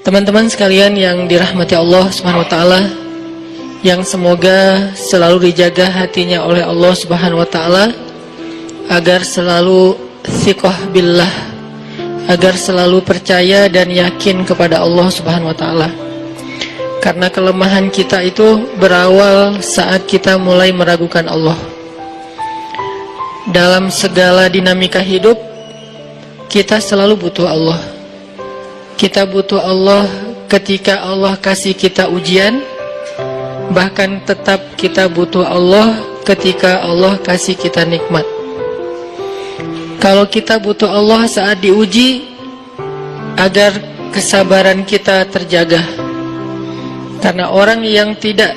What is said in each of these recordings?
Teman-teman sekalian yang dirahmati Allah Subhanahu wa taala, yang semoga selalu dijaga hatinya oleh Allah Subhanahu wa taala agar selalu thiqah billah, agar selalu percaya dan yakin kepada Allah Subhanahu wa taala. Karena kelemahan kita itu berawal saat kita mulai meragukan Allah. Dalam segala dinamika hidup, kita selalu butuh Allah. Kita butuh Allah ketika Allah kasih kita ujian. Bahkan tetap kita butuh Allah ketika Allah kasih kita nikmat. Kalau kita butuh Allah saat diuji, agar kesabaran kita terjaga. Karena orang yang tidak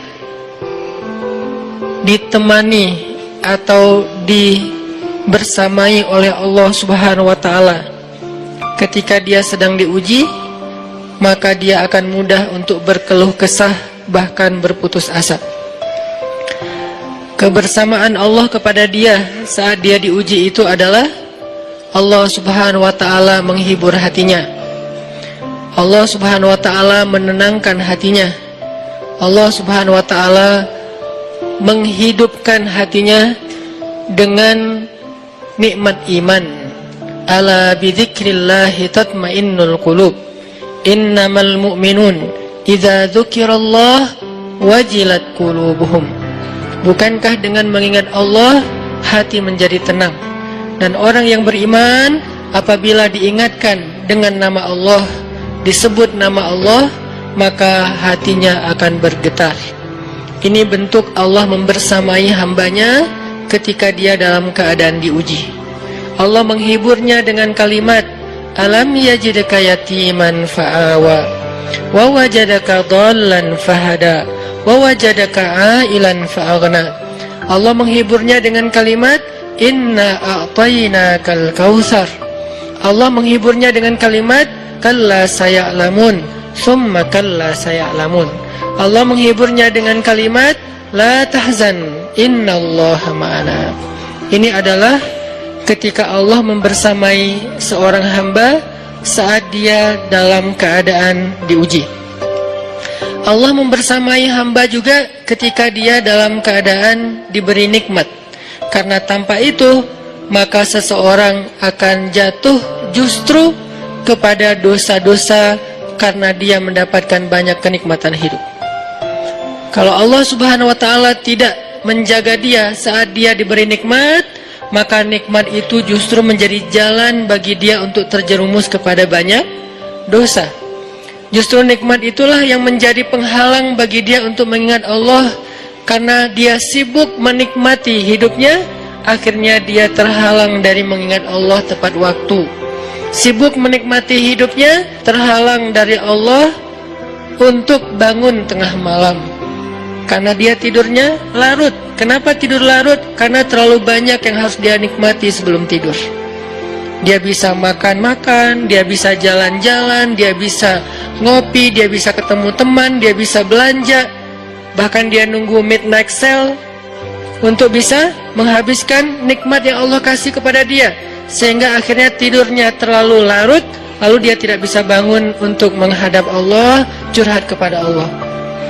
ditemani atau dibersamai oleh Allah Subhanahu wa taala ketika dia sedang diuji, maka dia akan mudah untuk berkeluh kesah, bahkan berputus asa. Kebersamaan Allah kepada dia saat dia diuji itu adalah Allah Subhanahu wa taala menghibur hatinya. Allah Subhanahu wa taala menenangkan hatinya. Allah Subhanahu wa taala menghidupkan hatinya dengan nikmat iman. Ala bidzikrillahi tatmainnul qulub. Innamal mu'minun idza dzukirallah wajilat qulubuhum. Bukankah dengan mengingat Allah hati menjadi tenang? Dan orang yang beriman apabila diingatkan dengan nama Allah, disebut nama Allah, maka hatinya akan bergetar. Ini bentuk Allah membersamai hambanya ketika dia dalam keadaan diuji. Allah menghiburnya dengan kalimat, alam yajidka yatiman fa'awa wa wajadaka dhallan fahada wa wajadaka ailan fa'aghna. Allah menghiburnya dengan kalimat, inna a'tainakal kautsar. Allah menghiburnya dengan kalimat, kalla saya'lamun summa kalla saya'lamun. Allah menghiburnya dengan kalimat, la tahzan innallaha ma'ana. Ini adalah ketika Allah membersamai seorang hamba saat dia dalam keadaan diuji. Allah membersamai hamba juga ketika dia dalam keadaan diberi nikmat. Karena tanpa itu, maka seseorang akan jatuh justru kepada dosa-dosa karena dia mendapatkan banyak kenikmatan hidup. Kalau Allah Subhanahu wa taala tidak menjaga dia saat dia diberi nikmat, maka nikmat itu justru menjadi jalan bagi dia untuk terjerumus kepada banyak dosa. Justru nikmat itulah yang menjadi penghalang bagi dia untuk mengingat Allah. Karena dia sibuk menikmati hidupnya, akhirnya dia terhalang dari mengingat Allah tepat waktu. Sibuk menikmati hidupnya, terhalang dari Allah untuk bangun tengah malam. Karena dia tidurnya larut. Kenapa tidur larut? Karena terlalu banyak yang harus dia nikmati sebelum tidur. Dia bisa makan-makan, dia bisa jalan-jalan, dia bisa ngopi, dia bisa ketemu teman, dia bisa belanja. Bahkan dia nunggu midnight sale untuk bisa menghabiskan nikmat yang Allah kasih kepada dia. Sehingga akhirnya tidurnya terlalu larut, lalu dia tidak bisa bangun untuk menghadap Allah, curhat kepada Allah.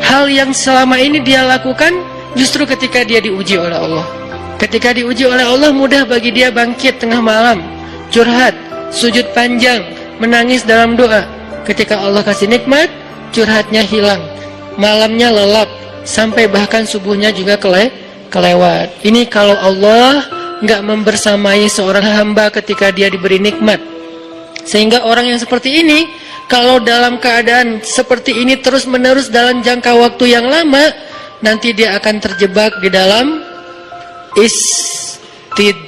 Hal yang selama ini dia lakukan justru ketika dia diuji oleh Allah. Ketika diuji oleh Allah, mudah bagi dia bangkit tengah malam, curhat, sujud panjang, menangis dalam doa. Ketika Allah kasih nikmat, curhatnya hilang, malamnya lelap, sampai bahkan subuhnya juga kelewat. Ini kalau Allah nggak membersamai seorang hamba ketika dia diberi nikmat. Sehingga orang yang seperti ini, kalau dalam keadaan seperti ini terus-menerus dalam jangka waktu yang lama, nanti dia akan terjebak di dalam istidraj.